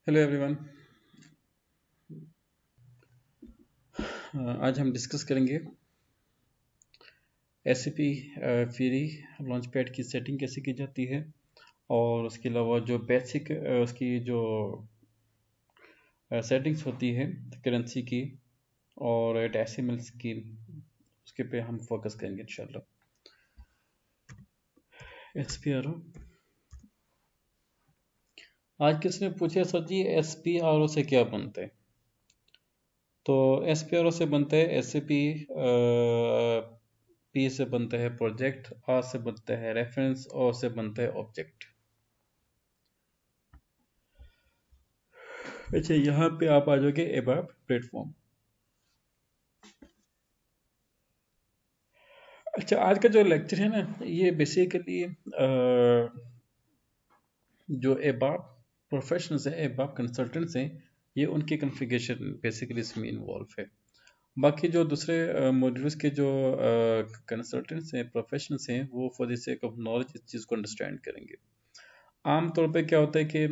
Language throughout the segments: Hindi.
Hello everyone. आज हम डिस्कस करेंगे एसएपी फ्यूरी लॉन्चपैड की सेटिंग कैसे की जाती है और उसके अलावा जो बेसिक उसकी जो सेटिंग्स होती है करेंसी की और डेसिमल्स की, उसके पे हम फोकस करेंगे इंशाल्लाह। एसपीआरओ आज किसने पूछा सर जी एसपीआरओ से क्या बनता है? तो एसपीआरओ से बनता है एसएपी, पी से बनता है प्रोजेक्ट, आर से बनता है रेफरेंस, और से बनता है ऑब्जेक्ट। अच्छा, यहाँ पे आप आ जाओगे एबाप प्लेटफॉर्म। अच्छा, आज का जो लेक्चर है ना, ये बेसिकली जो एबाप प्रोफेशनल्स हैं, एबाप कंसल्टेंट्स हैं, ये उनकी कॉन्फ़िगरेशन बेसिकली इसमें इन्वॉल्व है। बाकी जो दूसरे मॉड्यूल्स के जो कंसल्टेंट्स हैं, प्रोफेशनल्स हैं, वो for the sake of knowledge इस चीज़ को अंडरस्टैंड करेंगे। आम तौर पे क्या होता है कि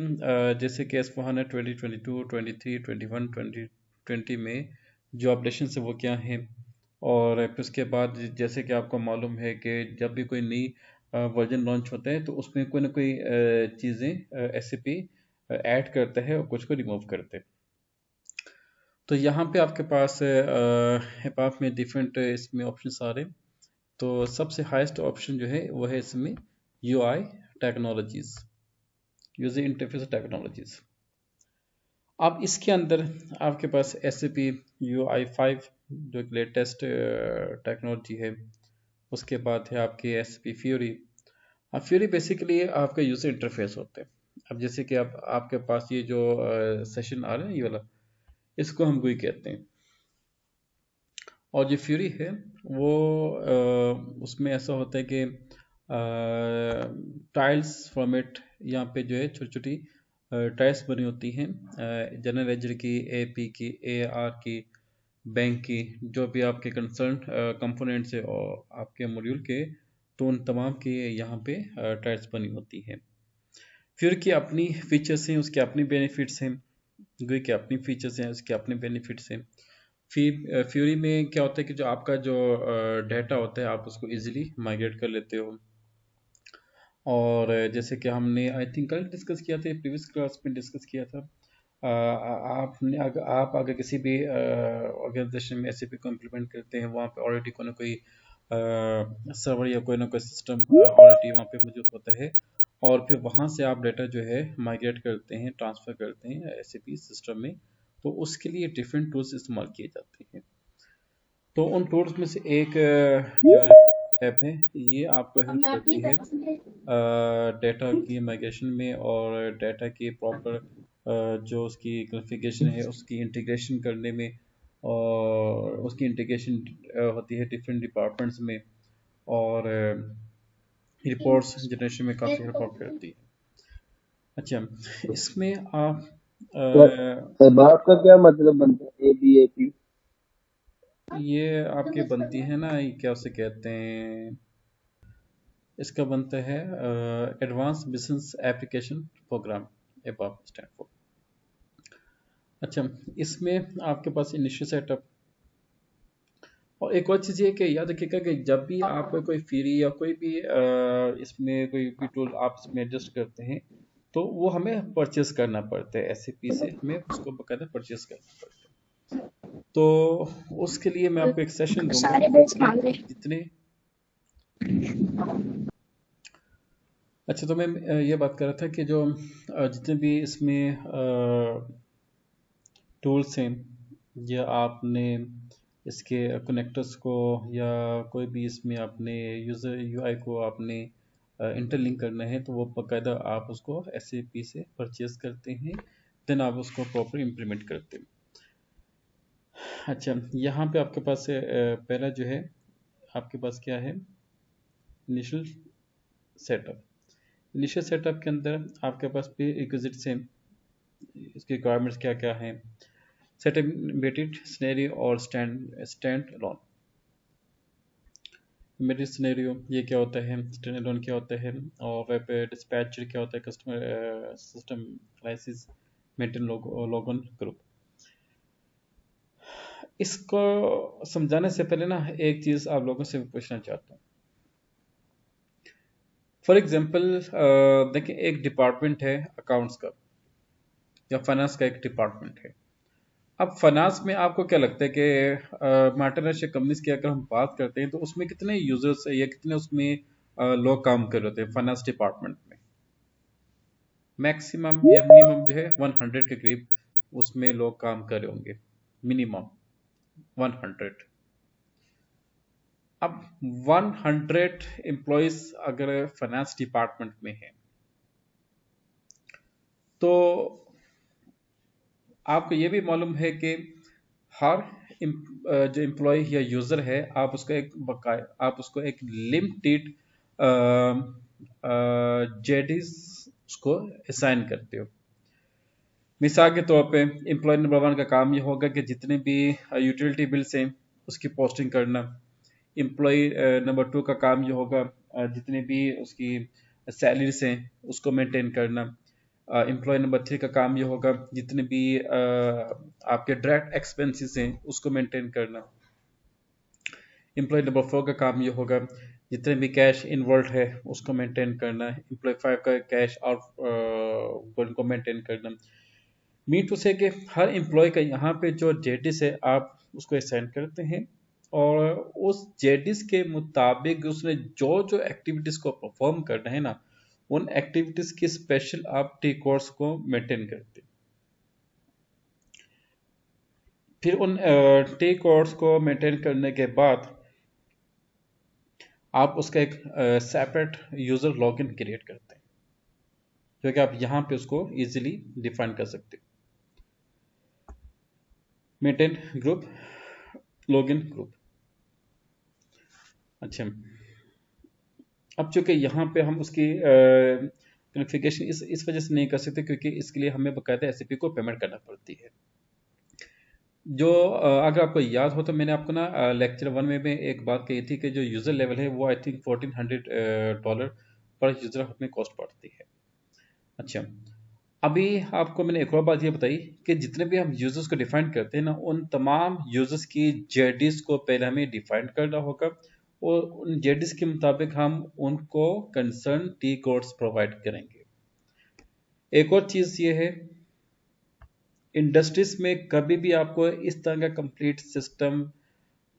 जैसे कि एस/4HANA 2022, 23, 21, 2020 में जो अपडेशन है वो क्या हैं, और फिर उसके बाद जैसे कि आपको मालूम है कि जब भी कोई नई वर्जन लॉन्च होता है तो उसमें कोई ना कोई चीज़ें एसएपी ऐड करता है और कुछ को रिमूव करते हैं। तो यहाँ पे आपके पास एपाप में डिफरेंट इसमें ऑप्शन आ रहे हैं। तो सबसे हाईएस्ट ऑप्शन जो है वो है इसमें UI technologies, user interface technologies. अब इसके अंदर आपके पास एस ए पी यू आई 5 जो एक लेटेस्ट टेक्नोलॉजी है। उसके बाद है आपकी एस पी फ्यूरी। अब फ्यूरी बेसिकली आपका यूजर इंटरफेस होता है। अब जैसे कि अब आपके पास ये जो सेशन आ रहा है, ये वाला, इसको हम GUI कहते हैं। और जो फ्यूरी है वो उसमें ऐसा होता है कि टाइल्स फॉर्मेट यहाँ पे जो है छोटी छोटी टाइल्स बनी होती हैं, जनरल लेजर की, एपी की, एआर की, बैंक की, जो भी आपके कंसर्न कंपोनेंट्स है और आपके मॉड्यूल के, तो उन तमाम के यहाँ पे टाइल्स बनी होती हैं। फ्यूरी की अपनी फीचर्स हैं, उसके अपनी बेनिफिट्स हैं। GUI के अपनी फीचर्स हैं, उसके अपने बेनिफिट्स हैं। फ्यूरी में क्या होता है कि जो आपका जो डाटा होता है आप उसको इजीली माइग्रेट कर लेते हो। और जैसे कि हमने आई थिंक कल डिस्कस किया था, प्रीवियस क्लास में डिस्कस किया था। आपने अगर आप अगर किसी भी ऑर्गेनाइजेशन में एसएपी को इम्प्लीमेंट करते हैं, वहाँ पे ऑलरेडी कोई ना कोई सर्वर या कोई ना कोई सिस्टम ऑलरेडी वहाँ पे मौजूद होता है, और फिर वहाँ से आप डाटा जो है माइग्रेट करते हैं, ट्रांसफ़र करते हैं एसएपी सिस्टम में। तो उसके लिए डिफरेंट टूल्स इस्तेमाल किए जाते हैं। तो उन टूल्स में से एक जो ऐप है, ये आपको हेल्प करती है डेटा की माइग्रेशन में, और डेटा की प्रॉपर जो उसकी कॉन्फ़िगरेशन है उसकी इंटीग्रेशन करने में, और उसकी इंटीग्रेशन होती है डिफरेंट डिपार्टमेंट्स में, और रिपोर्ट्स जनरेशन में काफ़ी हेल्प आउट करती है। अच्छा, इसमें आप तो बाप का क्या मतलब बनता है ABAP? ये आपके बनती है ना, ये क्या उसे कहते हैं, इसका बनता है advance business application program, ABAP stand for. अच्छा, इसमें आपके पास इनिशियल सेटअप, और एक और चीज़ ये कि याद रखिएगा कि जब भी आप कोई फ्री या कोई भी इसमें कोई भी टूल आप इसमें एडजस्ट करते हैं, तो वो हमें परचेस करना पड़ता है, एसएपी से हमें उसको बकायदा परचेस करना पड़ता है। तो उसके लिए मैं आपको एक सेशन दूंगा जितने जितने अच्छा, तो मैं ये बात कर रहा था कि जो जितने भी इसमें टूल्स हैं, या आपने इसके कनेक्टर्स को, या कोई भी इसमें आपने यूज़र यूआई को आपने इंटरलिंक करना है, तो वो बाकायदा आप उसको एसएपी से परचेज करते हैं, देन आप उसको प्रॉपर इम्प्लीमेंट करते हैं। अच्छा, यहाँ पे आपके पास पहला जो है, आपके पास क्या है, इनिशियल सेटअप। इनिशियल सेटअप के अंदर आपके पास पे रिक्विजिट्स हैं, इसके रिक्वायरमेंट्स क्या क्या हैं। सेट इमिडिएट सिनेरियो और स्टैंड अलोन। इमिडिएट सिनेरियो ये क्या होता है, स्टैंड अलोन क्या होता है, और वेब डिस्पैचर क्या होता है, customer system analysis maintain login group. इसको समझाने से पहले ना एक चीज़ आप लोगों से पूछना चाहता हूँ। फॉर एग्जांपल देखिए, एक डिपार्टमेंट है अकाउंट्स का या फाइनेंस का एक डिपार्टमेंट है। अब फाइनेंस में आपको क्या लगता है कि मल्टीनेशनल कंपनीज की अगर हम बात करते हैं तो उसमें कितने यूजर्स या कितने उसमें लोग काम कर रहे होते हैं फाइनेंस डिपार्टमेंट में? मैक्सिमम या मिनिमम जो है 100 के करीब उसमें लोग काम कर रहे होंगे, मिनिमम 100। अब 100 एम्प्लॉयज अगर फाइनेंस डिपार्टमेंट में है तो आपको ये भी मालूम है कि हर जो एम्प्लॉय या यूजर है आप उसको एक लिमिटेड जेडीज उसको असाइन करते हो। मिसाल के तौर पे एम्प्लॉय नंबर 1 का काम ये होगा कि जितने भी यूटिलिटी बिल्स हैं उसकी पोस्टिंग करना। एम्प्लॉय नंबर 2 का काम ये होगा जितने भी उसकी सैलरीज हैं उसको मेंटेन करना। एम्प्लॉय नंबर 3 का काम ये होगा जितने भी आपके डायरेक्ट एक्सपेंसेस हैं उसको मेंटेन करना। एम्प्लॉय नंबर 4 का काम ये होगा जितने भी कैश इन्वॉल्व है उसको मेंटेन करना। एम्प्लॉय 5 का कैश और को मेंटेन करना। मीन टू से कि हर एम्प्लॉय का यहाँ पे जो जेडिस है आप उसको असाइन करते हैं और उस जेडिस के मुताबिक उसने जो जो एक्टिविटीज को परफॉर्म करना है ना, उन एक्टिविटीज की स्पेशल आप टी कोर्स को मेंटेन करते हैं। फिर उन टी कोर्स को मेंटेन करने के बाद आप उसका एक सेपरेट यूजर लॉगिन क्रिएट करते हैं जो कि आप यहाँ पे उसको इजीली डिफाइन कर सकते हैं। Maintain group, login group. अच्छा, अब चूंकि यहाँ पे हम उसकी कॉन्फ़िगरेशन इस वजह से नहीं कर सकते क्योंकि इसके लिए हमें बकायदा एसएपी को पेमेंट करना पड़ती है। जो अगर आपको याद हो तो मैंने आपको ना लेक्चर 1 में एक बात कही थी कि जो यूज़र लेवल है वो आई थिंक $1400 पर यूज़र हमें कॉस्ट पड़ती है। अच्छा, अभी आपको मैंने एक और बात ये बताई कि जितने भी हम यूजर्स को डिफाइन करते हैं ना, उन तमाम यूजर्स की जेडीज को पहले हमें डिफाइन करना होगा और उन जेडीज के मुताबिक हम उनको कंसर्न टी कोड्स प्रोवाइड करेंगे। एक और चीज़ ये है, इंडस्ट्रीज में कभी भी आपको इस तरह का कंप्लीट सिस्टम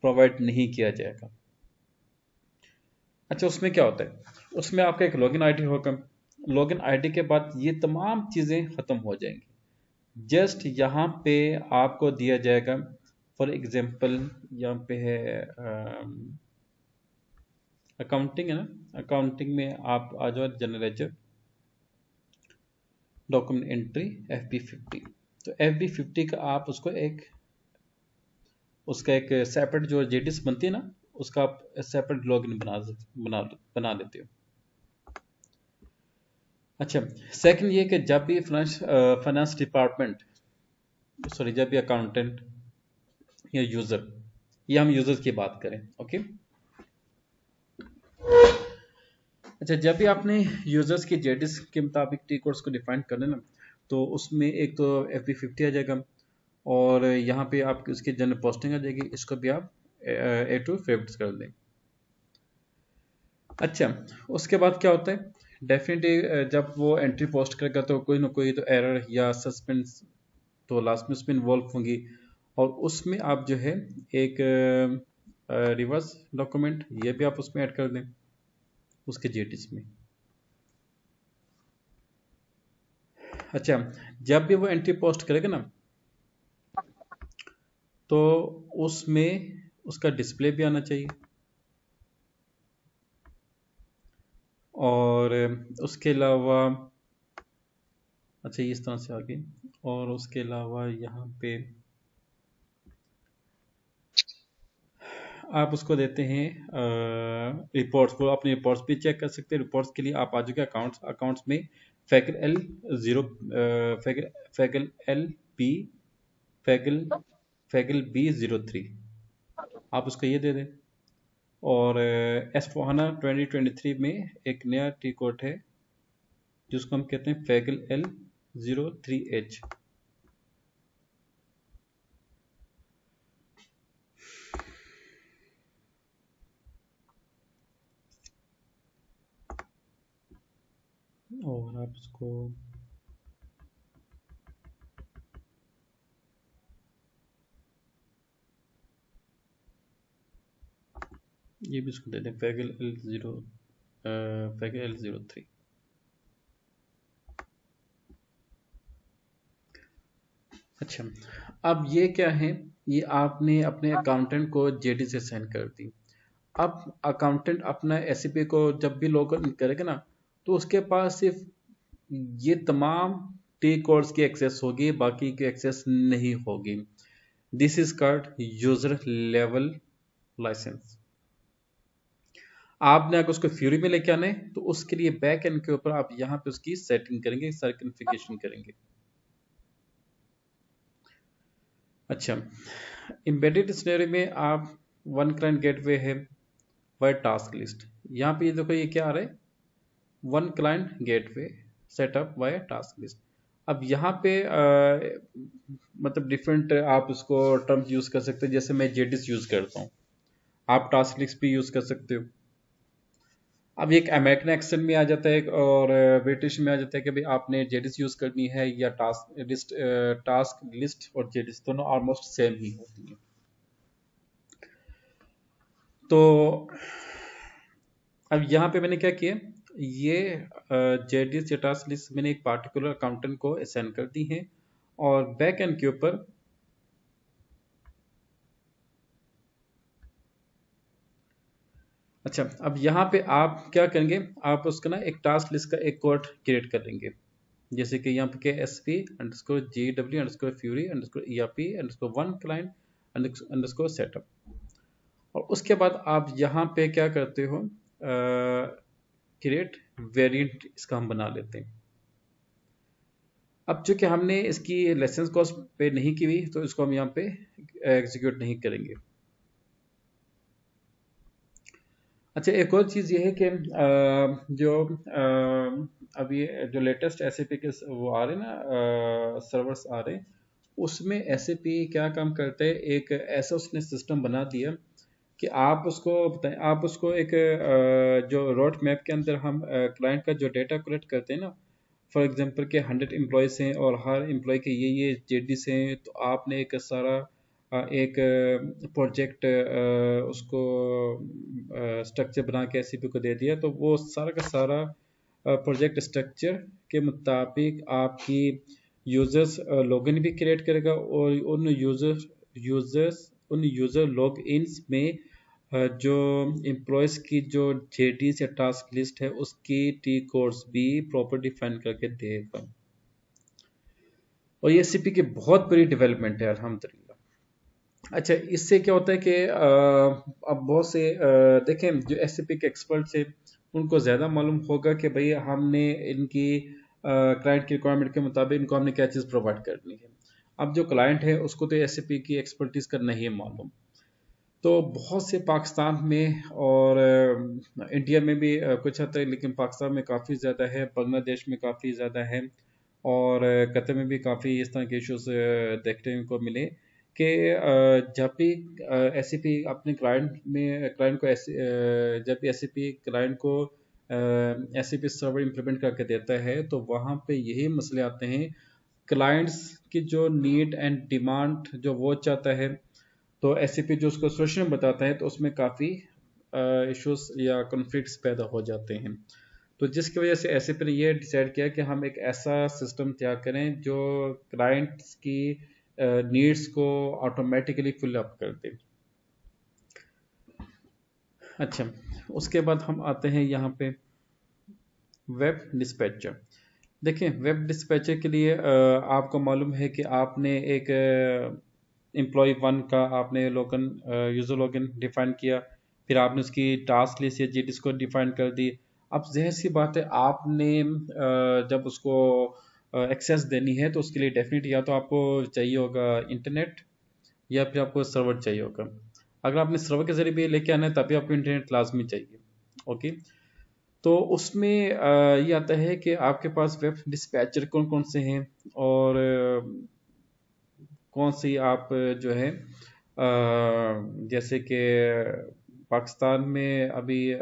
प्रोवाइड नहीं किया जाएगा। अच्छा, उसमें क्या होता है, उसमें आपका एक लॉगिन आईडी होगा। लॉगिन आईडी के बाद ये तमाम चीज़ें ख़त्म हो जाएंगी। जस्ट यहाँ पे आपको दिया जाएगा, फॉर एग्जांपल यहाँ पे है अकाउंटिंग है ना, अकाउंटिंग में आप आ जाओ general ledger, document entry FB50। तो FB50 का आप उसको उसका एक सेपरेट जो जेडिस बनती है ना, उसका आप सेपरेट लॉगिन बना लेते हो। अच्छा, सेकंड ये कि जब भी फाइनेंस डिपार्टमेंट, सॉरी, जब भी अकाउंटेंट या यूजर, ये हम यूजर्स की बात करें, ओके। अच्छा, जब भी आपने यूजर्स की जेडिस के मुताबिक टी कोड्स को डिफाइन करना ना, तो उसमें एक तो FB50 आ जाएगा और यहाँ पे आपकी उसकी जनरल पोस्टिंग आ जाएगी, इसको भी आप A2 फेवरेट्स कर दें। अच्छा, उसके बाद क्या होता है, डेफिनेटली जब वो एंट्री पोस्ट करेगा तो कोई ना कोई तो एरर या सस्पेंस तो लास्ट में उसमें इन्वॉल्व होंगी और उसमें आप जो है एक रिवर्स डॉक्यूमेंट ये भी आप उसमें ऐड कर दें उसके जेडिस में। अच्छा, जब भी वो एंट्री पोस्ट करेगा ना तो उसमें उसका डिस्प्ले भी आना चाहिए और उसके अलावा, अच्छा ये इस तरह से आ गई, और उसके अलावा यहाँ पे आप उसको देते हैं रिपोर्ट्स को, अपनी रिपोर्ट्स भी चेक कर सकते हैं। रिपोर्ट्स के लिए आप आ जाओगे अकाउंट्स में फैगल एल बी फैगल B03 आप उसको ये दे दें। और S/4HANA 2023 में एक नया टी कोड है जिसको हम कहते हैं फैगल L03H। आप इसको ये भी इसको दे दें फैगल L03। अच्छा, अब ये क्या है, ये आपने अपने अकाउंटेंट को जेडी से सेंड कर दी। अब अकाउंटेंट अपना एससीपी को जब भी लॉग इन करेगा ना, तो उसके पास सिर्फ ये तमाम टी कोड्स की एक्सेस होगी, बाकी की एक्सेस नहीं होगी। This is called user level licence. आपने अगर उसको फ्यूरी में लेके आना है तो उसके लिए बैक एंड के ऊपर आप यहाँ पे उसकी सेटिंग करेंगे, सारी कॉन्फ़िगरेशन करेंगे। अच्छा, एम्बेडेड सिनेरियो में आप वन क्लाइंट गेटवे है बाय टास्क लिस्ट। यहाँ पे ये देखो ये क्या आ रहा है, one client gateway setup by task list. अब यहाँ पे मतलब डिफरेंट आप उसको टर्म्स यूज कर सकते हैं, जैसे मैं जेडिस यूज करता हूँ, आप टास्क लिस्ट भी यूज कर सकते हो। अब एक अमेरिकन एक्सेंट में आ जाता है और ब्रिटिश में आ जाता है कि भाई आपने जेडिस यूज करनी है या टास्क लिस्ट और जेडिस दोनों ऑलमोस्ट सेम ही होती है। तो अब यहाँ पे मैंने क्या किया, ये जेडिस या टास्क लिस्ट मैंने एक पार्टिकुलर अकाउंटेंट को असाइन कर दी है और बैक एंड के ऊपर अच्छा, अब यहाँ पे आप क्या करेंगे, आप उसका ना एक टास्क लिस्ट का एक कोड क्रिएट कर लेंगे, जैसे कि यहाँ पे के SP_GW_Fury_ERP_1 client setup। और उसके बाद आप यहाँ पे क्या करते हो, क्रिएट वेरिएंट इसका हम बना लेते हैं। अब चूंकि हमने इसकी लाइसेंस कॉस्ट पे नहीं की हुई तो इसको हम यहाँ पे एग्जीक्यूट नहीं करेंगे। अच्छा, एक और चीज़ ये है कि जो अभी जो लेटेस्ट एसएपी के वो आ रहे हैं ना, सर्वर्स आ रहे हैं, उसमें एसएपी क्या काम करता है, एक ऐसा उसने सिस्टम बना दिया कि आप उसको बताएं, आप उसको एक जो रोड मैप के अंदर हम क्लाइंट का जो डेटा कलेक्ट करते हैं ना, फॉर एग्जांपल के 100 एम्प्लॉयज़ हैं और हर एम्प्लॉय के ये जेडीस हैं, तो आपने एक सारा एक प्रोजेक्ट उसको स्ट्रक्चर बना के एससीपी को दे दिया, तो वो सारा का सारा प्रोजेक्ट स्ट्रक्चर के मुताबिक आपकी यूजर्स लॉगिन भी क्रिएट करेगा और उन यूजर लॉग इन्स में जो एम्प्लॉयज़ की जो जेडीज या टास्क लिस्ट है उसकी टी कोड्स भी प्रॉपर डिफाइन करके देगा। और ये एससीपी की बहुत बड़ी डेवलपमेंट है अल्हम्दुलिल्लाह। अच्छा, इससे क्या होता है कि अब बहुत से देखें जो एससीपी के एक्सपर्ट्स हैं उनको ज़्यादा मालूम होगा कि भाई हमने इनकी क्लाइंट की रिक्वायरमेंट के मुताबिक इनको हमने क्या चीज़ प्रोवाइड करनी है। अब जो क्लाइंट है उसको तो एससीपी की एक्सपर्टीज़ का नहीं है मालूम, तो बहुत से पाकिस्तान में और इंडिया में भी कुछ हद तक, लेकिन पाकिस्तान में काफ़ी ज़्यादा है, बांग्लादेश में काफ़ी ज़्यादा है और कतर में भी काफ़ी इस तरह के इश्यूज देखने को मिले कि जब भी एससीपी अपने क्लाइंट को जब भी एससीपी क्लाइंट को एससीपी सर्वर इम्प्लीमेंट करके देता है तो वहाँ पे यही मसले आते हैं, क्लाइंट्स की जो नीड एंड डिमांड जो वो चाहता है, तो एससीपी जो उसको सोल्यूशन बताता है तो उसमें काफ़ी इश्यूज या कॉन्फ्लिक्ट्स पैदा हो जाते हैं। तो जिसकी वजह से एसएपी ने ये डिसाइड किया कि हम एक ऐसा सिस्टम तैयार करें जो क्लाइंट्स की नीड्स को ऑटोमेटिकली फिल अप कर दे। अच्छा, उसके बाद हम आते हैं यहाँ पे वेब डिस्पैचर। देखें, वेब डिस्पैचर के लिए आपको मालूम है कि आपने एक एम्प्लॉय 1 का आपने यूज़र लॉगिन डिफाइन किया, फिर आपने उसकी टास्क लिस्ट या जीडीएस को डिफाइन कर दी। अब ज़ाहिर सी बात है आपने जब उसको एक्सेस देनी है तो उसके लिए डेफिनेटली या तो आपको चाहिए होगा इंटरनेट या फिर आपको सर्वर चाहिए होगा। अगर आपने सर्वर के ज़रिए भी लेके आना है तभी आपको इंटरनेट लाजमी चाहिए। ओके, तो उसमें ये आता है कि आपके पास वेब डिस्पैचर कौन कौन से हैं और कौन सी आप जो है जैसे कि पाकिस्तान में अभी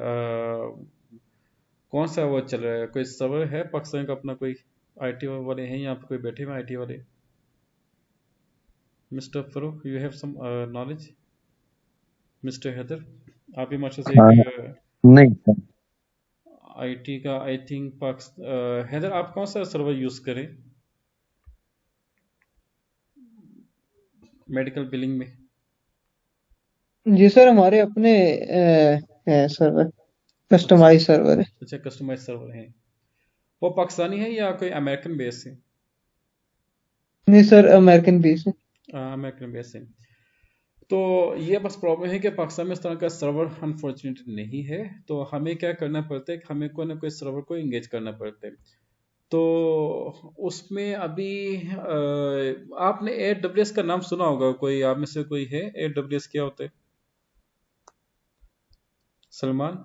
कौन सा वो चल रहा है? कोई सर्वर है पाकिस्तान का अपना? कोई आईटी वाले हैं यहाँ पे? कोई बैठे हुए आईटी वाले? Mister Farooq, you have some knowledge? Mister Haider, आप भी माशा से हाँ। एक नहीं सर। आईटी का आई थिंक हैदर, आप कौन सा सर्वर यूज़ करें मेडिकल बिलिंग में? जी सर, हमारे अपने है सर्वर, कस्टमाइज सर्वर है। अच्छा, कस्टमाइज सर्वर है। वो पाकिस्तानी है या कोई अमेरिकन बेस है? नहीं सर, अमेरिकन बेस है। अमेरिकन बेस है। तो ये बस प्रॉब्लम है कि पाकिस्तान में इस तरह का सर्वर अनफॉर्चुनेटली नहीं है, तो हमें क्या करना पड़ता है कि हमें कोई ना कोई सर्वर को एंगेज करना पड़ता है। तो उसमें अभी आपने AWS का नाम सुना होगा, कोई आप में से कोई है? AWS क्या होता है? सलमान,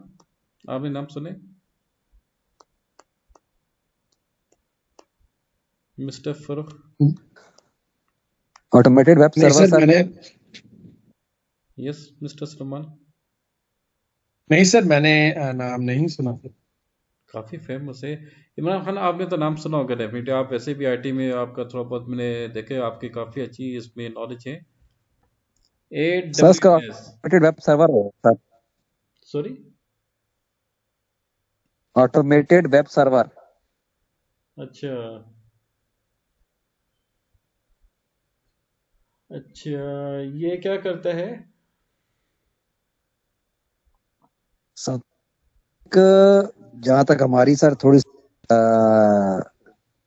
आपने नाम सुने? मिस्टर फरूख? ऑटोमेटेड वेब नहीं सर्वर सर, मैंने यस मिस्टर सलमान। नहीं सर, मैंने नाम नहीं सुना। काफ़ी फेमस है। इमरान खान, आपने तो नाम सुना होगा डेफिनेटली, आप वैसे भी आईटी में आपका थोड़ा बहुत मैंने देखे, आपकी काफ़ी अच्छी इसमें नॉलेज है। सर इसका AWS, ऑटोमेटेड वेब सर्वर है sir. Sorry? Automated web server. अच्छा अच्छा, ये क्या करता है? सब जहाँ तक हमारी सर थोड़ी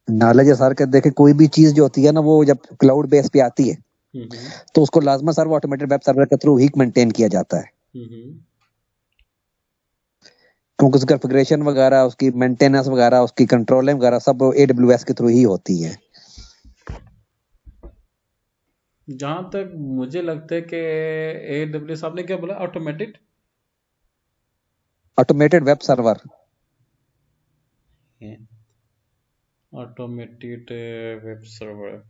नॉलेज है सर, के देखे कोई भी चीज जो होती है ना, वो जब क्लाउड बेस पे आती है हम्म तो उसको लाजमा सर वो ऑटोमेटेड वेब सर्वर के थ्रू ही मेंटेन किया जाता है, हम्म क्योंकि उसकी कॉन्फ़िगरेशन वगैरह, उसकी मेंटेनेंस वगैरह, उसकी कंट्रोलिंग वगैरह सब AWS के थ्रू ही होती है। जहाँ तक मुझे लगता है कि AWS, आपने क्या बोला? Automated automated web server. Automated web server,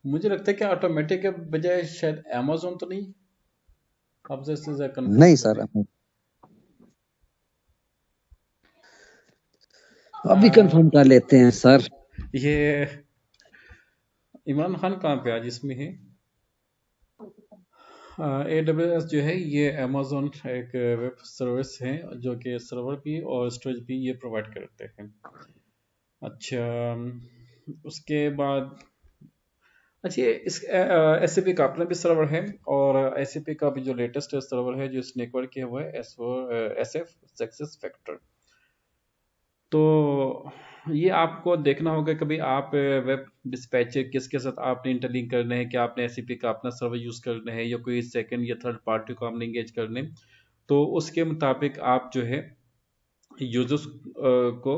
मुझे लगता है कि ऑटोमेटिक के बजाय शायद अमेजोन तो नहीं? आप जैसे नहीं कंफ्यूज सर, हो अभी कंफर्म कर लेते हैं सर। ये इमरान खान कहाँ पे आज इसमें है? AWS जो है ये अमेजोन एक वेब सर्विस है जो कि सर्वर भी और स्टोरेज भी ये प्रोवाइड करते हैं। अच्छा, उसके बाद अच्छा, ये इस SAP का अपना भी सर्वर है, और SAP का भी जो लेटेस्ट सर्वर है जो स्नेकवर्क किया हुआ है, SF सक्सेस फैक्टर। तो ये आपको देखना होगा कभी आप वेब डिस्पैचर किसके साथ आपने इंटरलिंक करना है, कि आपने SAP का अपना सर्वर यूज़ करना है या कोई सेकंड या थर्ड पार्टी को आपने इंगेज करना है। तो उसके मुताबिक आप जो है यूजर्स को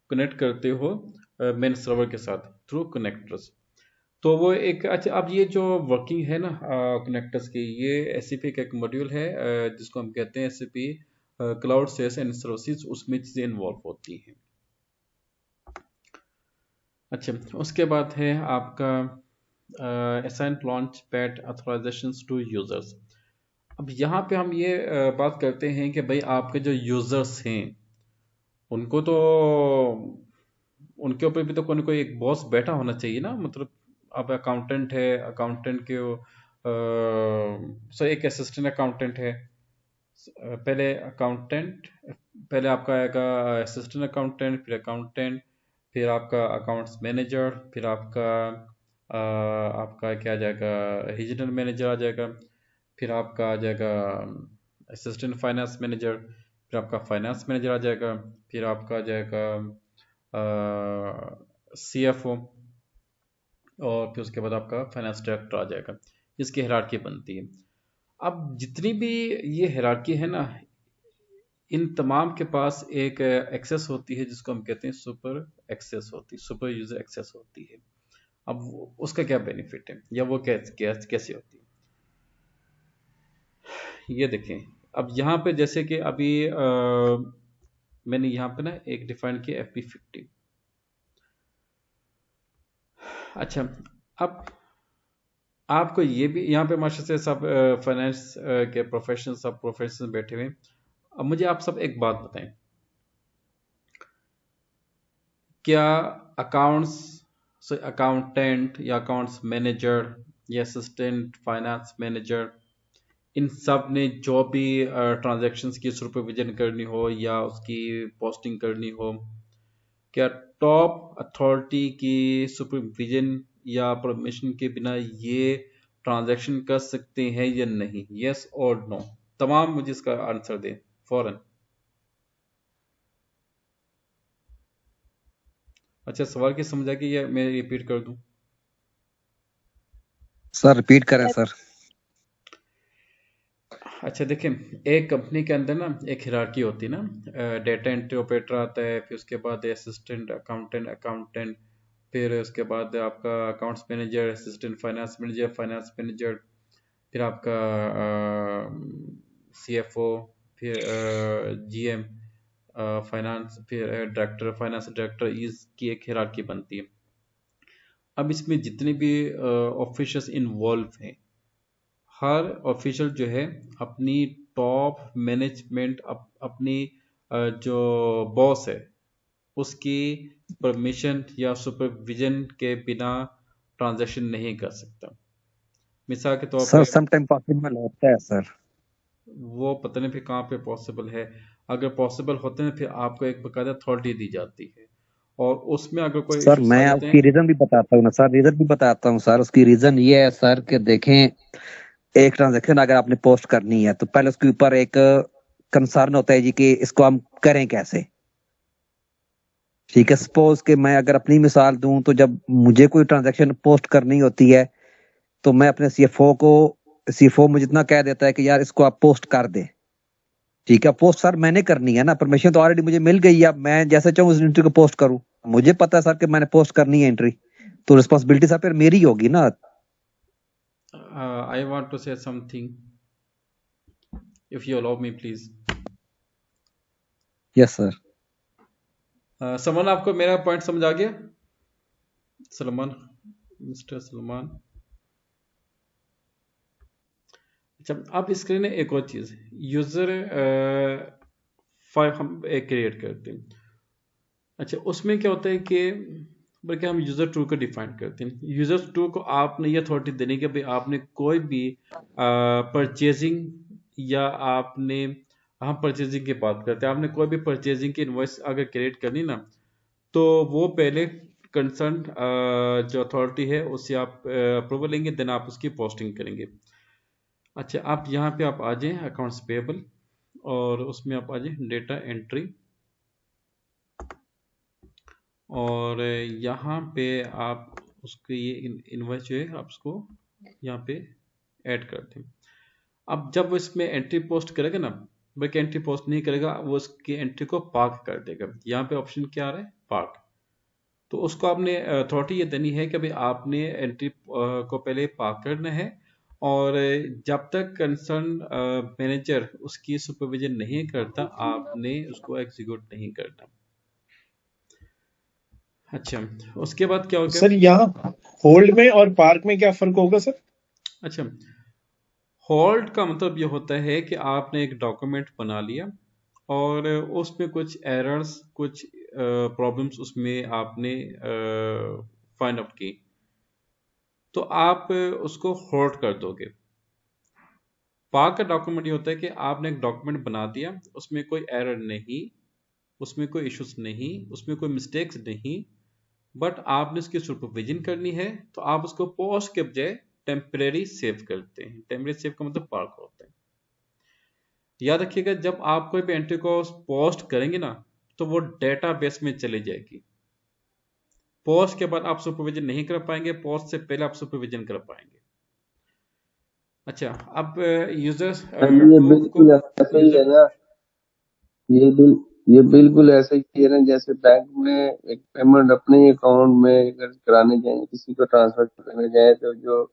कनेक्ट करते हो मेन सर्वर के साथ थ्रू कनेक्टर्स। तो वो एक अच्छा, अब ये जो वर्किंग है ना कनेक्टर्स की, ये SAP का एक मॉड्यूल है जिसको हम कहते हैं SAP cloud sales and services, उसमें चीज़ें इन्वॉल्व होती हैं। अच्छा, उसके बाद है आपका assign launch pad authorisation to users. अब यहाँ पे हम ये बात करते हैं कि भाई आपके जो यूजर्स हैं उनको तो, उनके ऊपर भी तो कोई ना कोई एक बॉस बैठा होना चाहिए ना, मतलब अब अकाउंटेंट है, अकाउंटेंट के सो एक असिस्टेंट अकाउंटेंट है। पहले अकाउंटेंट, पहले आपका आएगा असिस्टेंट अकाउंटेंट, फिर अकाउंटेंट, फिर आपका अकाउंट्स मैनेजर, फिर आपका क्या आ जाएगा, रीजनल मैनेजर आ जाएगा, फिर आपका आ जाएगा असिस्टेंट फाइनेंस मैनेजर, फिर आपका फाइनेंस मैनेजर आ जाएगा, फिर आपका आ जाएगा CFO, और फिर उसके बाद आपका फाइनेंस डायरेक्टर आ जाएगा, जिसकी हायरार्की बनती है। अब जितनी भी ये हायरार्की है ना, इन तमाम के पास एक एक्सेस होती है जिसको हम कहते हैं सुपर एक्सेस होती है, सुपर यूजर एक्सेस होती है। अब उसका क्या बेनिफिट है या वो कैसे होती है, ये देखें। अब यहाँ पे जैसे कि अभी मैंने यहाँ पे ना एक डिफाइन किया FP50। अच्छा, अब आपको ये भी यहाँ पे माशा से सब फाइनेंस के प्रोफेशनल सब प्रोफेशनल बैठे हुए हैं। अब मुझे आप सब एक बात बताएं, क्या अकाउंट्स अकाउंटेंट या अकाउंट्स मैनेजर या असिस्टेंट फाइनेंस मैनेजर, इन सब ने जो भी ट्रांजैक्शंस की सुपरविजन करनी हो या उसकी पोस्टिंग करनी हो, क्या टॉप अथॉरिटी की सुपरविजन या परमिशन के बिना ये ट्रांजैक्शन कर सकते हैं या नहीं? यस और नो, तमाम मुझे इसका आंसर दें फौरन। अच्छा, सवाल की समझ आ गई या मैं रिपीट कर दूं? सर रिपीट करें सर। अच्छा देखें, एक कंपनी के अंदर ना एक हिरार्की होती है ना, डेटा एंट्री ऑपरेटर आता है, फिर उसके बाद असिस्टेंट अकाउंटेंट, फिर उसके बाद आपका accounts manager, assistant finance manager, फिर आपका सीएफओ, फिर जीएम फाइनेंस, फिर डायरेक्टर फाइनेंस डायरेक्टर, इसकी एक हिरार्की बनती है। अब इसमें जितने भी ऑफिसर्स इन्वॉल्व हैं, हर ऑफिशियल जो है अपनी टॉप मैनेजमेंट अपनी जो बॉस है उसकी परमिशन या सुपरविजन के बिना ट्रांजैक्शन नहीं कर सकता। मिसाल के तौर सर पे समटाइम पॉसिबल होता है सर। वो पता नहीं फिर कहाँ पे पॉसिबल है। अगर पॉसिबल होते हैं फिर आपको एक बकायदा अथॉरिटी दी जाती है, और उसमें अगर कोई सर इश्यूज आ मैं जाते उसकी हैं। रीजन भी बताता हूँ ना सर, रीजन भी बताता हूँ सर। उसकी रीजन ये है सर कि देखें, एक ट्रांजेक्शन अगर आपने पोस्ट करनी है तो पहले उसके ऊपर एक कंसर्न होता है जी कि इसको हम करें कैसे। ठीक है, सपोज कि मैं अगर अपनी मिसाल दूं तो जब मुझे कोई ट्रांजेक्शन पोस्ट करनी होती है तो मैं अपने सीएफओ मुझे इतना कह देता है कि यार इसको आप पोस्ट कर दे। ठीक है, पोस्ट सर मैंने करनी है ना, परमिशन तो ऑलरेडी मुझे मिल गई है। अब मैं जैसे चाहूँ उस एंट्री को पोस्ट करूं, मुझे पता है सर कि मैंने पोस्ट करनी है एंट्री, तो रिस्पॉन्सिबिलिटी सर फिर मेरी होगी ना। I want to say something, if you allow me please. Yes sir. Salman, आपको मेरा पॉइंट समझ आ गया? सलमान, मिस्टर सलमान। अच्छा, अब इसके लिए एक और चीज़, यूज़र फाइल हम एक क्रिएट करते हैं। अच्छा, उसमें क्या होता है कि बल्कि हम यूज़र टू को डिफाइन करते हैं। यूज़र टू को आपने ये अथॉरिटी देनी कि भाई आपने कोई भी परचेजिंग या आपने, हम परचेजिंग की बात करते हैं, आपने कोई भी परचेजिंग की इनवॉइस अगर क्रिएट करनी ना, तो वो पहले कंसर्न जो अथॉरिटी है उससे आप अप्रूवल लेंगे, देन आप उसकी पोस्टिंग करेंगे। अच्छा, आप यहाँ पे आप आ जाएं अकाउंट्स पेबल, और उसमें आप आ जाएं डेटा एंट्री, और यहाँ पे आप उसके ये इनवॉइस जो है आप उसको यहाँ पे ऐड कर दें। अब जब वो इसमें एंट्री पोस्ट करेगा ना, बल्कि एंट्री पोस्ट नहीं करेगा, वो उसकी एंट्री को पार्क कर देगा। यहाँ पे ऑप्शन क्या आ रहा है? पार्क। तो उसको आपने अथॉरिटी ये देनी है कि भाई आपने एंट्री को पहले पार्क करना है, और जब तक कंसर्न मैनेजर उसकी सुपरविजन नहीं करता आपने उसको एग्जीक्यूट नहीं करना। अच्छा, उसके बाद क्या होगा? सर यहाँ होल्ड में और पार्क में क्या फर्क होगा सर? अच्छा, होल्ड का मतलब ये होता है कि आपने एक डॉक्यूमेंट बना लिया और उसमें कुछ एरर्स, कुछ प्रॉब्लम्स उसमें आपने फाइंड आउट की, तो आप उसको होल्ड कर दोगे। पार्क का डॉक्यूमेंट ये होता है कि आपने एक डॉक्यूमेंट बना दिया, उसमें कोई एरर नहीं, उसमें कोई इश्यूज नहीं, उसमें कोई मिस्टेक्स नहीं, बट आपने उसकी सुपरविजन करनी है, तो आप उसको पोस्ट के बजाय टेम्परेरी सेव करते हैं। टेम्परेरी सेव का मतलब पार्क होता है। याद रखिएगा, जब आप कोई भी एंट्री को पोस्ट करेंगे ना, तो वो डेटाबेस में चली जाएगी। पोस्ट के बाद आप सुपरविजन नहीं कर पाएंगे, पोस्ट से पहले आप सुपरविजन कर पाएंगे। अच्छा, अब यूजर्स हाँ जी, ये बिल्कुल ऐसा ही है ना। ये बिल ये बिल्कुल ऐसा ही है ना, जैसे बैंक में एक पेमेंट अपने ही अकाउंट में अगर कराने जाए, किसी को ट्रांसफर करने जाए, तो जो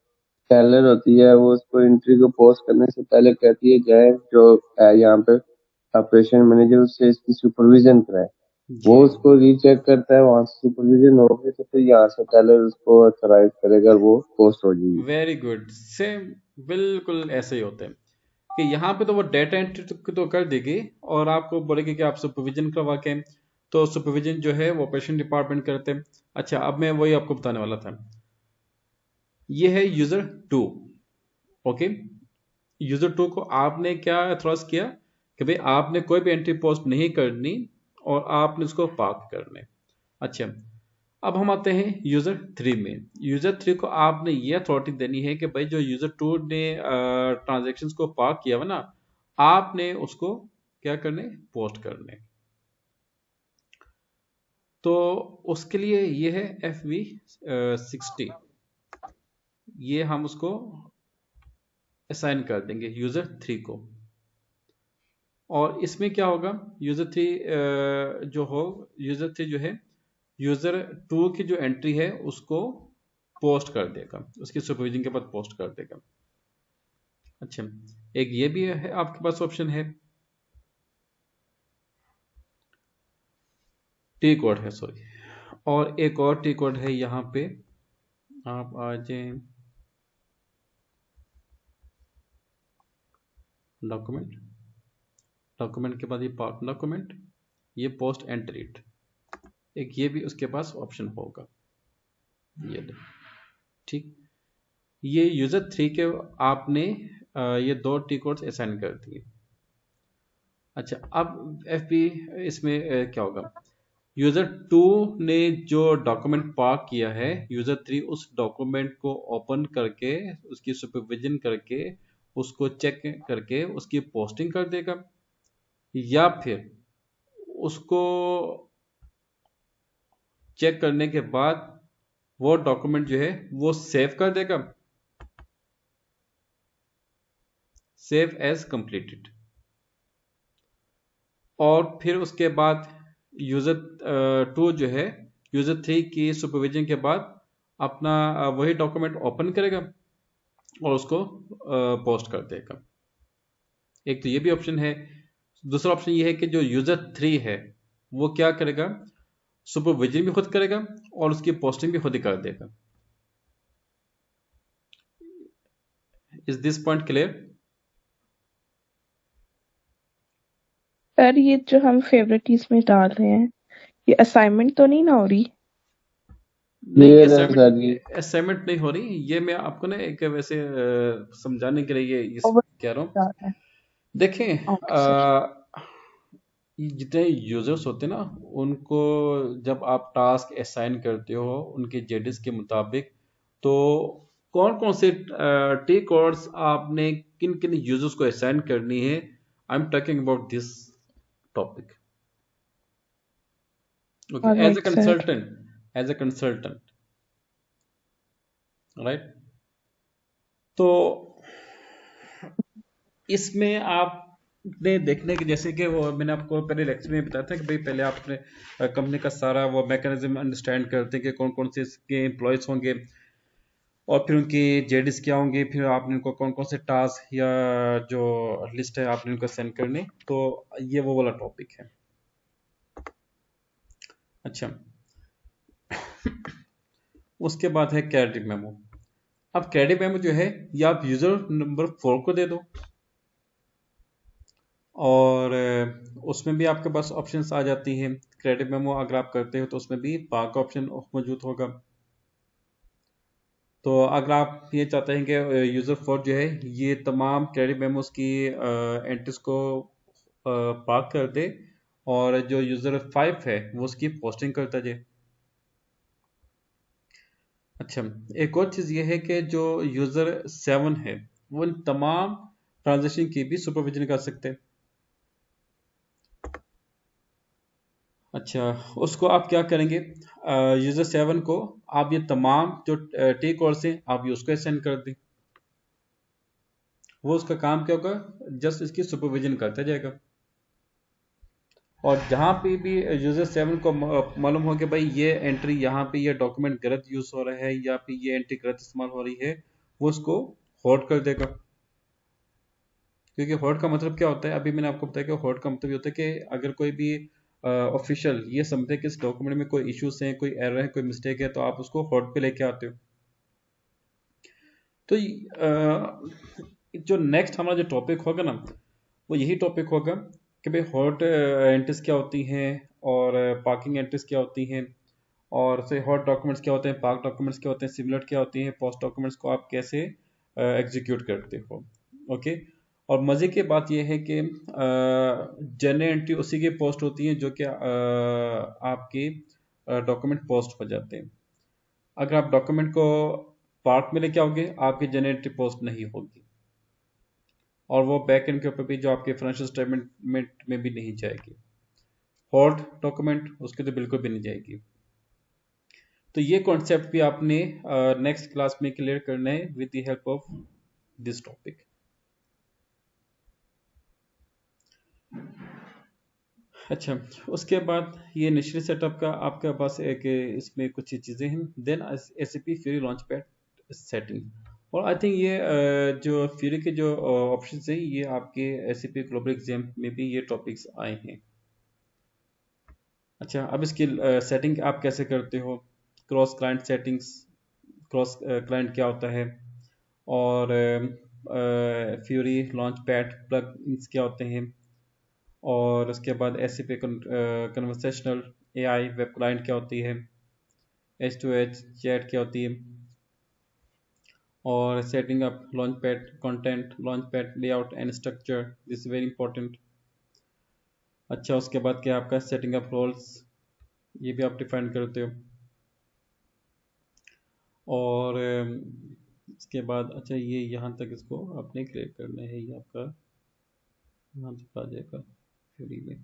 टेलर होती है वो उसको एंट्री को पोस्ट करने से पहले कहती है जाए जो है यहाँ पे ऑपरेशन मैनेजर, उससे इसकी सुपरविजन कराए। वो जी, उसको रीचेक करता है, वहां से सुपरविजन हो गई तो फिर यहाँ से टेलर उसको ऑथराइज करेगा, वो पोस्ट हो जाएगी। वेरी गुड, सेम, बिल्कुल ऐसे ही होता है कि यहाँ पे तो वो डेटा एंट्री तो कर देगी और आपको बोलेगी कि आप सुपरविजन करवा के तो सुपरविजन जो है वो ऑपरेशन डिपार्टमेंट करते हैं। अच्छा, अब मैं वही आपको बताने वाला था, ये है यूजर 2। ओके, यूजर 2 को आपने क्या एथॉराइज किया कि भाई आपने कोई भी एंट्री पोस्ट नहीं करनी और आपने उसको पार्क करना है। अच्छा, अब हम आते हैं यूजर 3 में। यूजर 3 को आपने ये अथॉरिटी देनी है कि भाई जो यूजर 2 ने ट्रांजेक्शन्स को पार्क किया हुआ ना, आपने उसको क्या करने, पोस्ट करने। तो उसके लिए ये है FV60, ये हम उसको असाइन कर देंगे यूजर 3 को। और इसमें क्या होगा, यूजर 3 यूजर 3 जो है यूजर 2 की जो एंट्री है उसको पोस्ट कर देगा, उसकी सुपरविजन के बाद पोस्ट कर देगा। अच्छा, एक ये भी है आपके पास ऑप्शन है, टी कोड है, सॉरी, और एक और टी कोड है यहां पे। आप आ जाए डॉक्यूमेंट, डॉक्यूमेंट के बाद ये पार्ट डॉक्यूमेंट, ये पोस्ट एंट्रीड, एक ये भी उसके पास ऑप्शन होगा, ये ठीक। ये यूजर 3 के आपने ये दो टी कोड्स असाइन कर दिए। अच्छा, अब FP इसमें क्या होगा, यूजर 2 ने जो डॉक्यूमेंट पार्क किया है, यूजर 3 उस डॉक्यूमेंट को ओपन करके उसकी सुपरविजन करके उसको चेक करके उसकी पोस्टिंग कर देगा, या फिर उसको चेक करने के बाद वो डॉक्यूमेंट जो है वो सेव कर देगा, सेव एज कंप्लीटेड। और फिर उसके बाद यूजर 2 जो है यूजर 3 की सुपरविजन के बाद अपना वही डॉक्यूमेंट ओपन करेगा और उसको पोस्ट कर देगा। एक तो ये भी ऑप्शन है। दूसरा ऑप्शन ये है कि जो यूजर 3 है वो क्या करेगा, सुपरविजन भी खुद करेगा और उसकी पोस्टिंग भी खुद ही कर देगा। Is this point clear? Sir ये जो हम फेवरेटिज में डाल रहे हैं, ये असाइनमेंट तो नहीं ना हो रही? नहीं, क्लियर है सर जी। असाइनमेंट नहीं हो रही, ये मैं आपको ना एक वैसे समझाने के लिए ये ओवर कह रहा हूँ। डाल रहे हैं। देखें, ओके सर। जितने यूजर्स होते हैं ना, उनको जब आप टास्क असाइन करते हो उनके जेडिस के मुताबिक, तो कौन कौन से टी कोड्स आपने किन किन यूजर्स को असाइन करनी है, I am talking about this topic. Okay, as alright a sir. Consultant, right. तो इसमें आपने देखने के, जैसे कि वो मैंने आपको पहले लेक्चर में बताया था कि भाई पहले आप अपने कंपनी का सारा वो मैकेनिज्म अंडरस्टैंड करते हैं कि कौन कौन से इसके एम्प्लॉयज होंगे और फिर उनकी जेडिस क्या होंगे, फिर आपने उनको कौन कौन से टास्क या जो लिस्ट है आपने उनको सेंड करने। तो ये वो वाला टॉपिक है। अच्छा, उसके बाद है क्रेडिट मेमो। अब क्रेडिट मेमो जो है ये आप यूजर नंबर 4 को दे दो, और उसमें भी आपके पास ऑप्शंस आ जाती हैं। क्रेडिट मेमो अगर आप करते हो तो उसमें भी पार्क ऑप्शन मौजूद होगा। तो अगर आप ये चाहते हैं कि यूजर 4 जो है ये तमाम क्रेडिट मेमोस की एंट्रीज को पार्क कर दे और जो यूजर 5 है वो उसकी पोस्टिंग करता जाए। अच्छा, एक और चीज ये है कि जो यूजर 7 है वो इन तमाम ट्रांजेक्शन की भी सुपरविजन कर सकते हैं। अच्छा, उसको आप क्या करेंगे, यूजर 7 को आप ये तमाम जो टी कोड्स हैं आप ये उसको सेंड कर दें। वो उसका काम क्या होगा, जस्ट इसकी सुपरविजन करता जाएगा। और जहां पे भी यूजर 7 को मालूम हो कि भाई ये एंट्री यहाँ पे ये डॉक्यूमेंट गलत यूज हो रहा है या फिर ये एंट्री गलत इस्तेमाल हो रही है, वो उसको होल्ड कर देगा। क्योंकि होल्ड का मतलब क्या होता है, अभी मैंने आपको बताया कि होल्ड का मतलब ये होता है कि अगर कोई भी ऑफिशियल ये समझे कि इस डॉक्यूमेंट में कोई इश्यूज हैं, कोई एरर है, कोई मिस्टेक है, तो आप उसको होल्ड पे लेके आते हो। तो जो नेक्स्ट हमारा जो टॉपिक होगा ना, वो यही टॉपिक होगा कि भाई हॉट एंट्रीज क्या होती हैं और पार्किंग एंट्रीज क्या होती हैं, और से हॉट डॉक्यूमेंट्स क्या होते हैं, पार्क डॉक्यूमेंट्स क्या होते हैं, सिमिलर क्या होती हैं, पोस्ट डॉक्यूमेंट्स को आप कैसे एग्जीक्यूट करते हो। ओके। और मज़े की बात यह है कि जनरल एंट्री उसी की पोस्ट होती है जो कि आपके डॉक्यूमेंट पोस्ट हो जाते हैं। अगर आप डॉक्यूमेंट को पार्क में लेके आओगे, आपकी जनरल एंट्री पोस्ट नहीं होगी, और वो बैक एंड के ऊपर भी जो आपके फाइनेंशियल स्टेटमेंट में भी नहीं जाएगी। हॉट डॉक्यूमेंट उसके तो बिल्कुल भी नहीं जाएगी। तो ये कॉन्सेप्ट भी आपने नेक्स्ट क्लास में क्लियर करना है with the help of this topic. अच्छा, उसके बाद ये इनिशियल सेटअप का आपके पास एक इसमें कुछ चीज़ें हैं। Then SAP Fiori launch pad setting, और आई थिंक ये जो फ्यूरी के जो ऑप्शन है ये आपके एसएपी ग्लोबल एग्जाम में भी ये टॉपिक्स आए हैं। अच्छा, अब इसकी सेटिंग आप कैसे करते हो, cross client settings, cross client क्या होता है, और फ्यूरी लॉन्च पैड प्लगइन्स क्या होते हैं, और उसके बाद SAP conversational AI web client क्या होती है, H2H चैट क्या होती है, और setting up launch pad content, launch pad layout and structure, this very important. अच्छा, उसके बाद क्या आपका सेटिंग अप रोल्स, ये भी आप डिफाइन करते हो। और इसके बाद अच्छा ये यहाँ तक इसको आपने क्लियर करना है, ये आपका यहाँ तक आ जाएगा फ्यूरी में।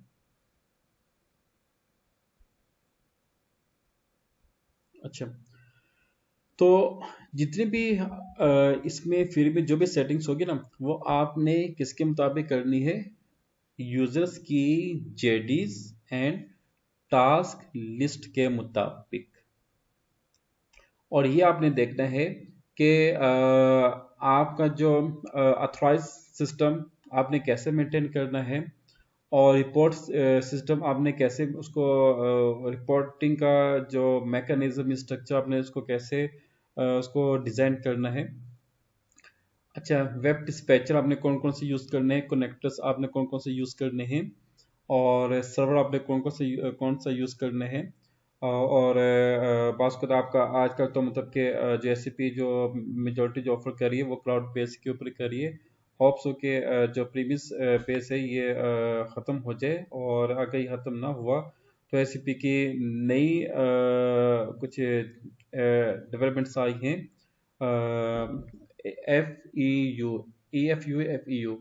अच्छा, तो जितने भी इसमें फ्यूरी में जो भी सेटिंग्स होगी ना, वो आपने किसके मुताबिक करनी है, यूजर्स की जेडीज एंड टास्क लिस्ट के मुताबिक। और ये आपने देखना है कि आपका जो अथॉराइज सिस्टम आपने कैसे मेंटेन करना है, और रिपोर्ट सिस्टम आपने कैसे उसको रिपोर्टिंग का जो मैकेनिज्म स्ट्रक्चर आपने उसको कैसे उसको डिज़ाइन करना है। अच्छा, वेब डिस्पैचर आपने कौन कौन से यूज़ करने हैं, कनेक्टर्स आपने कौन कौन से यूज़ करने हैं, और सर्वर आपने कौन सा यूज़ करने हैं। और बात करें आपका आजकल तो मतलब कि जो एससीपी जो मेजोरिटी जो ऑफर कर रही है वो क्लाउड बेस के ऊपर कर रही है। होप्स हो के जो प्रीमियस बेस है ये ख़त्म हो जाए, और अगर ये ख़त्म ना हुआ तो एससीपी की नई कुछ डेवलपमेंट्स आई हैं, FEU, EFU, FEU।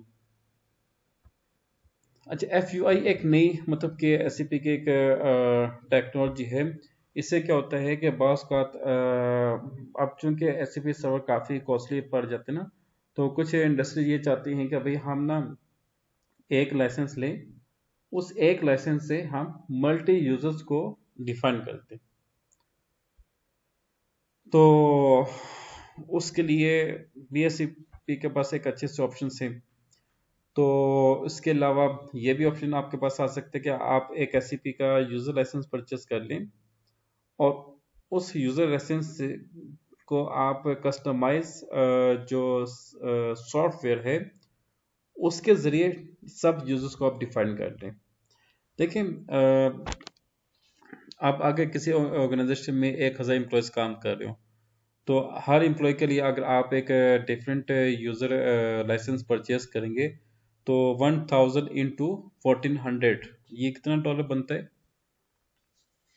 अच्छा, FUI एक नई मतलब कि एससीपी की एक टेक्नोलॉजी है। इससे क्या होता है कि बास का अब चूंकि एससीपी सर्वर काफ़ी कॉस्टली पड़ जाते हैं ना, तो कुछ इंडस्ट्री ये चाहती हैं कि भाई हम ना एक लाइसेंस लें, उस एक लाइसेंस से हम मल्टी यूजर्स को डिफाइन करते हैं। तो उसके लिए BSCP के पास एक अच्छे से ऑप्शन हैं। तो इसके अलावा ये भी ऑप्शन आपके पास आ सकते हैं कि आप एक एससीपी का यूज़र लाइसेंस परचेस कर लें, और उस यूज़र लाइसेंस को आप कस्टमाइज जो सॉफ्टवेयर है उसके ज़रिए सब यूजर्स को आप डिफाइन कर लें। देखिए, आप आगे किसी ऑर्गेनाइजेशन में 1000 एम्प्लॉयज़ काम कर रहे हो, तो हर एम्प्लॉय के लिए अगर आप एक डिफरेंट यूज़र लाइसेंस परचेस करेंगे तो 1000 इंटू 1400 ये कितना डॉलर बनता है,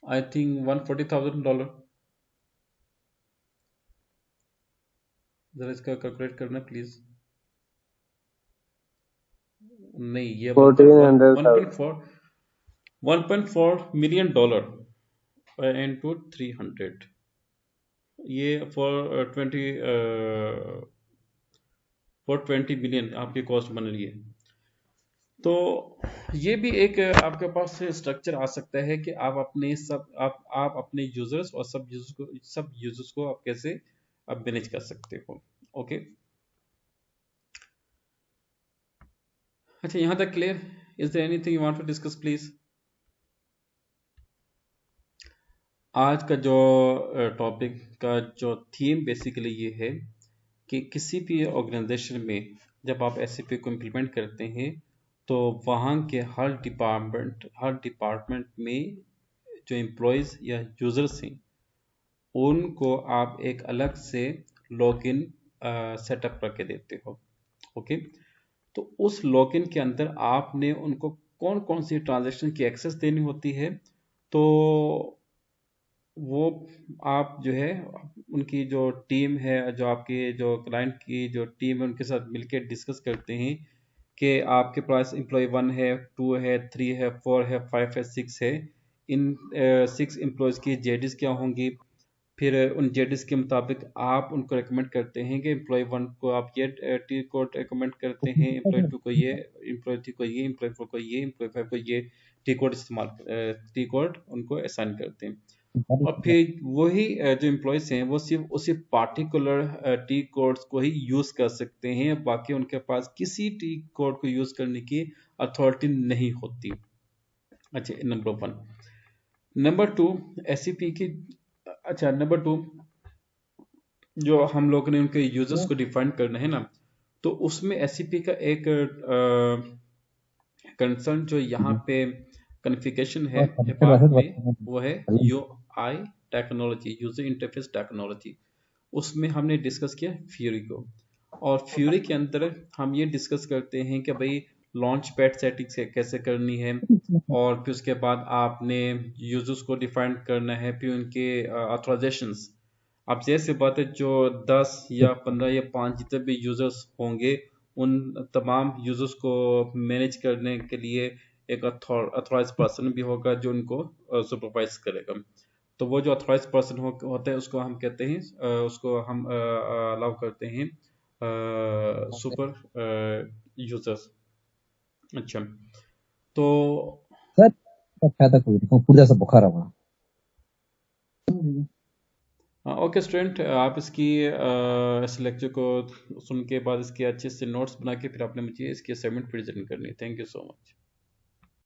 आई थिंक $140,000। जरा इसका कैलकुलेट करना प्लीज। नहीं, ये बनता है 1400,000। 1.4 मिलियन डॉलर इंटू 300, ये फॉर 20 मिलियन आपकी कॉस्ट बन रही है। तो ये भी एक आपके पास स्ट्रक्चर आ सकता है कि आप अपने आप अपने यूजर्स और सब यूजर्स को आप कैसे आप मैनेज कर सकते हो। ओके, अच्छा यहाँ तक clear? Is there anything you want to discuss please? आज का जो टॉपिक का जो थीम बेसिकली ये है कि किसी भी ऑर्गेनाइजेशन में जब आप एससीपी को इम्प्लीमेंट करते हैं तो वहाँ के हर डिपार्टमेंट में जो एम्प्लॉयज़ या यूज़र्स हैं उनको आप एक अलग से लॉगिन सेटअप करके देते हो। ओके, तो उस लॉगिन के अंदर आपने उनको कौन कौन सी ट्रांजैक्शन की एक्सेस देनी होती है, तो वो आप जो है उनकी जो टीम है, जो आपकी जो क्लाइंट की जो टीम है, उनके साथ मिलकर डिस्कस करते हैं कि आपके पास एम्प्लॉय 1 है, 2 है, 3 है, 4 है, 5 है, 6 है। इन 6 एम्प्लॉयज़ की जेडीज क्या होंगी, फिर उन जेडीज के मुताबिक आप उनको रेकमेंड करते हैं कि एम्प्लॉय 1 को आप ये टी कोड रेकमेंड करते हैं, एम्प्लॉय 2 को ये, एम्प्लॉय 3 को ये, एम्प्लॉय 4 को ये, एम्प्लॉय 5 को ये टी कोड टी कोड उनको असाइन करते हैं। और फिर वही जो एम्प्लॉयज हैं वो सिर्फ उसी पार्टिकुलर टी कोड्स को ही यूज कर सकते हैं, बाकी उनके पास किसी टी कोड को यूज करने की अथॉरिटी नहीं होती। अच्छा, नंबर 1। नंबर 2, एससीपी की, अच्छा नंबर 2 जो हम लोग ने उनके यूजर्स को डिफाइन करना है ना, तो उसमें एससीपी का एक कंसर्न जो यहाँ पे कॉन्फ़िगरेशन है पार्ट में, वो है UI technology, user interface technology. उसमें हमने डिस्कस किया फ्यूरी को, और फ्यूरी के अंदर हम ये डिस्कस करते हैं कि भाई लॉन्च पैड सेटिंग्स कैसे करनी है, और फिर उसके बाद आपने यूजर्स को डिफाइन करना है, फिर उनके ऑथराइजेशंस। अब जैसे बात है, जो 10 या 15 या 5 जितने भी यूजर्स होंगे, उन तमाम यूजर्स को मैनेज करने के लिए एक अथॉराइज पर्सन भी होगा जो उनको सुपरवाइज करेगा। तो वो जो अथॉराइज पर्सन होता है उसको हम कहते हैं, उसको हम अलाउ करते हैं सुपर यूजर्स। अच्छा, तो सर फायदा कोई नहीं, पूरा सब बुखार हुआ। ओके स्टूडेंट, आप इसकी इस लेक्चर को सुन के बाद इसके अच्छे से नोट्स बना के फिर आपने मुझे इसकी असाइनमेंट प्रेजेंट करनी है। Thank you so much.